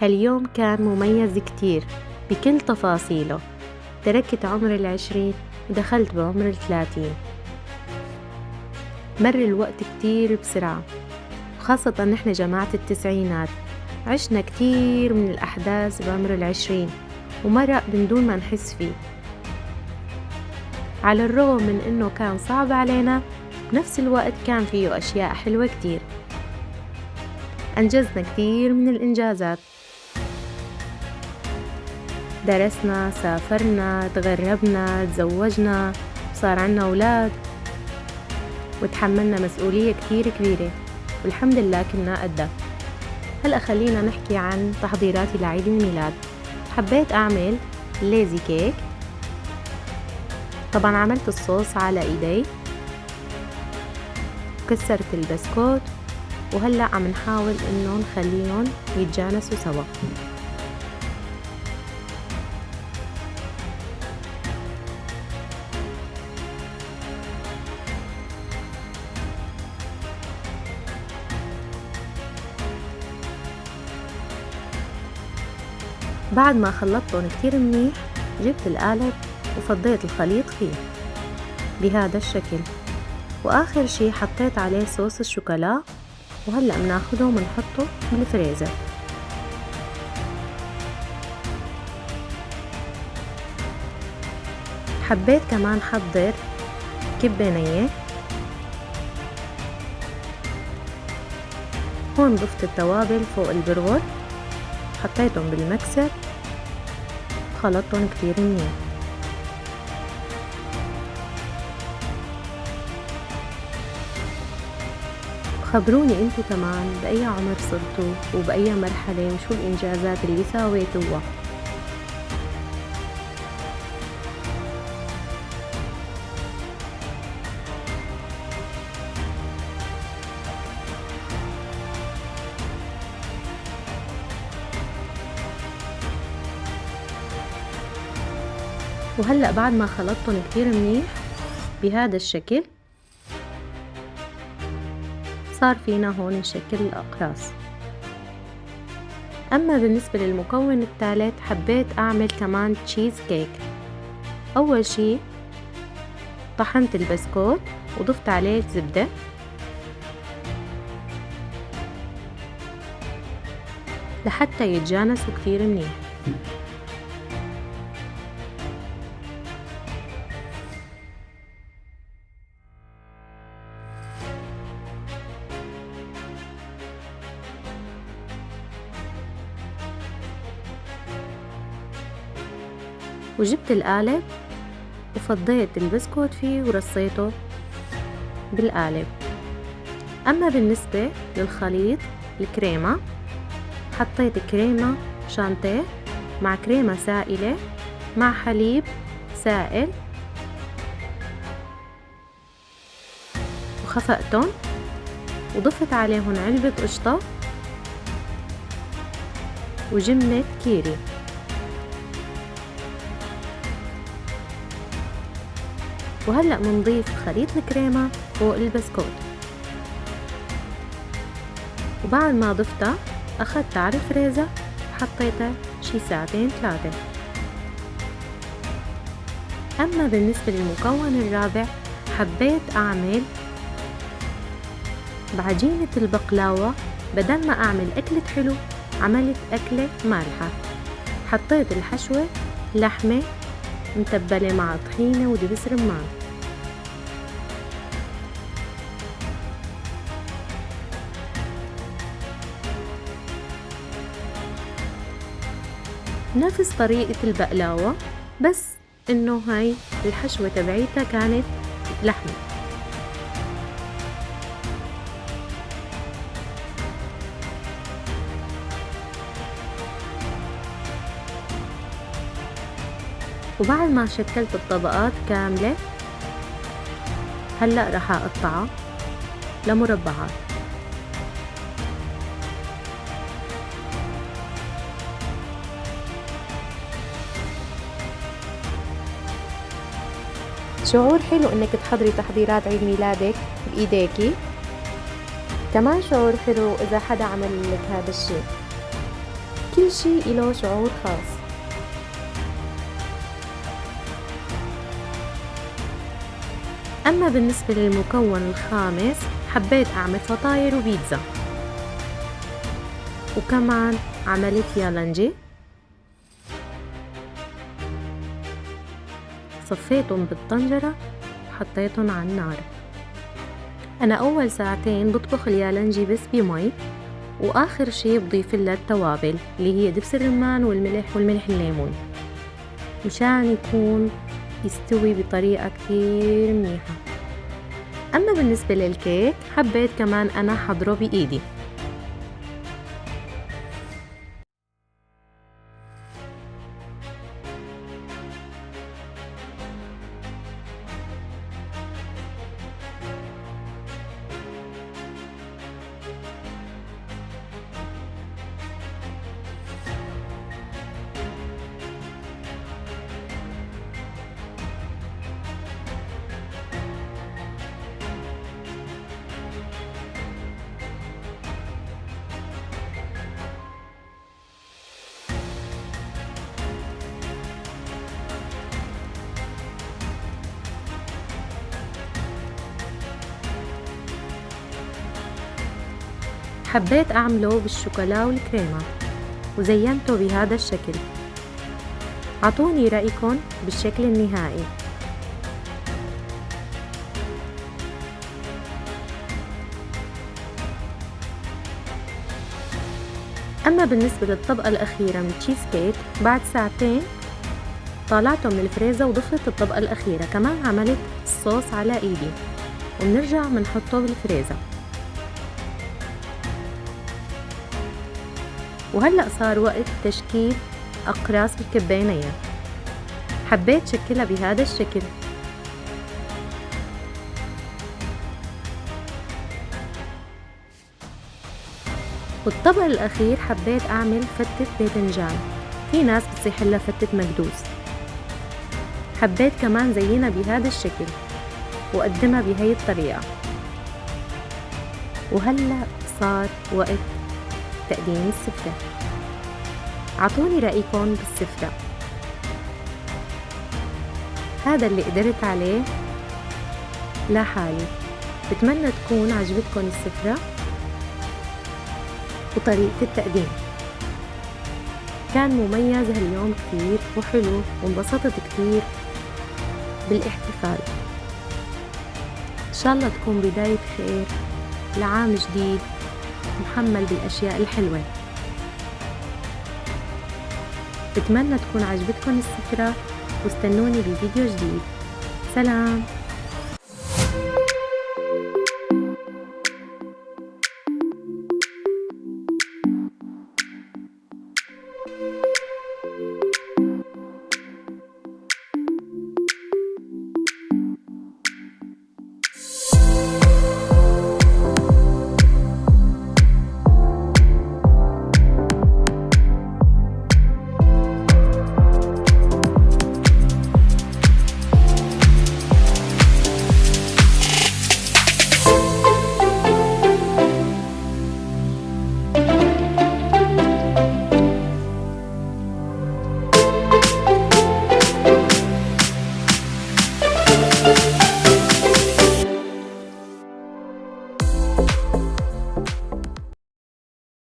هاليوم كان مميز كتير بكل تفاصيله. تركت عمر 20 ودخلت بعمر 30. مر الوقت كتير بسرعة، وخاصة نحن جماعة التسعينات عشنا كتير من الأحداث بعمر 20 ومرق من دون ما نحس فيه. على الرغم من إنه كان صعب علينا، بنفس الوقت كان فيه أشياء حلوة كتير. أنجزنا كتير من الإنجازات، درسنا، سافرنا، تغربنا، تزوجنا، صار عنا أولاد، وتحملنا مسؤولية كتير كبيرة، والحمد لله كنا قدها. هلأ خلينا نحكي عن تحضيراتي لعيد الميلاد. حبيت أعمل ليزي كيك. طبعا عملت الصوص على إيدي، كسرت البسكوت، وهلأ عم نحاول إنه نخليهم يتجانسوا سوا. بعد ما خلطتهم كتير منيح، جبت القالب وفضيت الخليط فيه بهذا الشكل، وآخر شي حطيت عليه صوص الشوكولا، وهلأ بناخده وبنحطه بالفريزر. حبيت كمان حضر كبة نية. هون ضفت التوابل فوق البرغل، حطيتهم بالمكسر، خلطتهم كتير منيح. خبروني انتو كمان بأي عمر صرتوا وبأي مرحلة، وشو الإنجازات اللي ساويتوها. وهلأ بعد ما خلطتهم كتير منيح بهذا الشكل، صار فينا هون نشكل الأقراص. أما بالنسبة للمكون الثالث، حبيت أعمل كمان تشيز كيك. أول شي طحنت البسكوت وضفت عليه الزبدة، لحتى يتجانسوا كتير منيح. وجبت القالب وفضيت البسكوت فيه ورصيته بالقالب. أما بالنسبة للخليط الكريمة، حطيت كريمة شانتيه مع كريمة سائلة مع حليب سائل، وخفقتهم وضفت عليهم علبة قشطة وجبنة كيري. وهلأ منضيف خليط الكريمة فوق البسكوت، وبعد ما ضفتها أخدتها على الفريزر وحطيتها شي ساعتين 3. أما بالنسبة للمكون الرابع، حبيت أعمل بعجينة البقلاوة. بدل ما أعمل أكلة حلو، عملت أكلة مالحة. حطيت الحشوة لحمة متبلة مع طحينة ودبس رمان. نفس طريقة البقلاوة، بس إنه هاي الحشوة تبعيتها كانت لحمة. وبعد ما شكلت الطبقات كاملة، هلأ رح أقطعها لمربعات. شعور حلو انك تحضري تحضيرات عيد ميلادك بايديكي. كمان شعور حلو اذا حدا عمل لك هذا الشيء. وكل شي إله شعور خاص. أما بالنسبة للمكون الخامس حبيت أعمل فطاير وبيتزا، وكمان عملت يالنجي، صفيتهم بالطنجرة وحطيتهم على النار. أنا أول ساعتين بطبخ اليالنجي بس بمي، وآخر شي بضيف لها التوابل اللي هي دبس الرمان والملح الليمون مشان يكون يستوي بطريقة كتير منيحة. أما بالنسبة للكيك حبيت كمان أنا حضره بإيدي. حبيت أعمله بالشوكولا والكريمة وزينته بهذا الشكل. عطوني رأيكم بالشكل النهائي. أما بالنسبة للطبقة الأخيرة من التشيز كيك، بعد ساعتين طلعته من الفريزر وضفت الطبقة الأخيرة، كمان عملت الصوص على إيدي وبنرجع بنحطه بالفريزر. وهلأ صار وقت تشكيل أقراص الكبينية. حبيت شكلها بهذا الشكل. والطبق الأخير حبيت أعمل فتة باذنجان، في ناس بتصيح لها فتة مكدوس. حبيت كمان زينها بهذا الشكل وقدمها بهي الطريقة. وهلأ صار وقت تقديم السفرة. عطوني رأيكم بالسفرة. هذا اللي قدرت عليه لحالي. بتمنى تكون عجبتكم السفرة وطريقة التقديم. كان مميز هاليوم كتير وحلو، وانبسطت كتير بالاحتفال. إن شاء الله تكون بداية خير لعام جديد محمل بالأشياء الحلوة. بتمنى تكون عجبتكم السفرة، واستنوني بفيديو جديد. سلام.